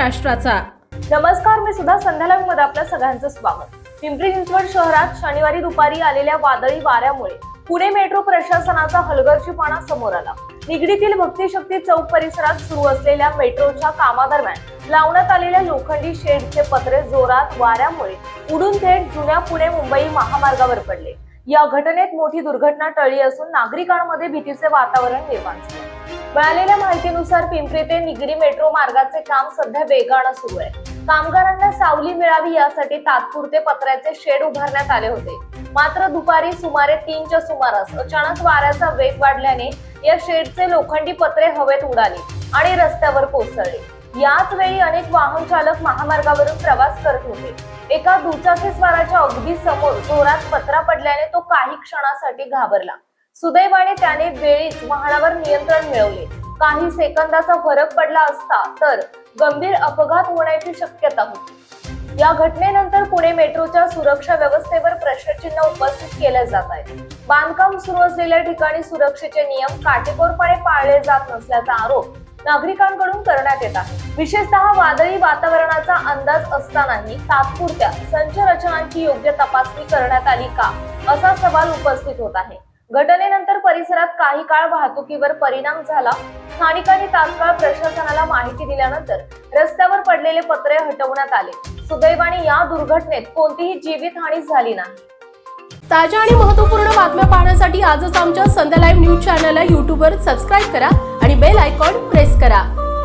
महाराष्ट्राचा। नमस्कार, मी सुद्धा संध्याकाळ मध्ये आपल्या सगळ्यांचं स्वागत। पिंपरी चिंचवड शहरात शनिवारी दुपारी आलेल्या वादळी वाऱ्यामुळे पुणे मेट्रो प्रशासनाचा हलगर्जीपणा समोर आला। निगडीतील भक्तिशक्ती चौक परिसरात सुरू असलेल्या मेट्रोच्या कामादरम्यान लावण्यात आलेल्या लोखंडी शेडचे पत्रे जोरात वाऱ्यामुळे उडून थेट जुन्या पुणे मुंबई महामार्गावर पडले। या घटनेत मोठी दुर्घटना टळली असून नागरिकांमध्ये भीतीचे वातावरण निर्माण झाले। मिळालेल्या माहितीनुसार पिंपरी ते निगडी मेट्रो मार्गाचे काम सध्या वेगाने सुरू आहे। कामगारांना सावली मिळावी यासाठी तात्पुरते पत्र्याचे शेड उभारण्यात आले होते। मात्र दुपारी सुमारे 3च्या सुमारास अचानक वाऱ्याचा वेग वाढल्याने या शेडचे लोखंडी पत्रे हवेत उडाले आणि रस्त्यावर कोसळले। याच वेळी अनेक वाहन चालक महामार्गावरून प्रवास करत होते। एका दुचाकीस्वाराच्या अगदी समोर जोरात पत्रा पडल्याने तो काही क्षणासाठी घाबरला। सुदैवाने त्याने वेळीच वाहनावर नियंत्रण मिळवले। काही सेकंदाचा फरक पडला असता तर गंभीर अपघात होण्याची शक्यता होती। या घटनेनंतर पुणे मेट्रोच्या सुरक्षा व्यवस्थेवर प्रश्नचिन्ह उपस्थित केले जात आहे। बांधकाम सुरू असलेल्या ठिकाणी सुरक्षेचे नियम काटेकोरपणे पाळले जात नसल्याचा आरोप नागरिकांकडून करण्यात येत आहे। विशेषतः वादळी वातावरणाचा अंदाज असतानाही तात्पुरत्या संच रचनांची योग्य तपासणी करण्यात आली का, असा सवाल उपस्थित होत आहे। घटनेनंतर परिसरात काही काळ वाहतुकीवर परिणाम झाला। स्थानिकांनी तात्काळ प्रशासनाला माहिती दिल्यानंतर रस्त्यावर पडलेले पत्रे हटवण्यात आले। सुदैवाने या दुर्घटनेत कोणतीही जीवितहानी झाली नाही। ताज्या आणि महत्त्वपूर्ण बातम्या पाहण्यासाठी आजच आमच्या संध्या लाईव्ह न्यूज चॅनलला YouTube वर सबस्क्राइब करा आणि बेल आयकॉन प्रेस करा।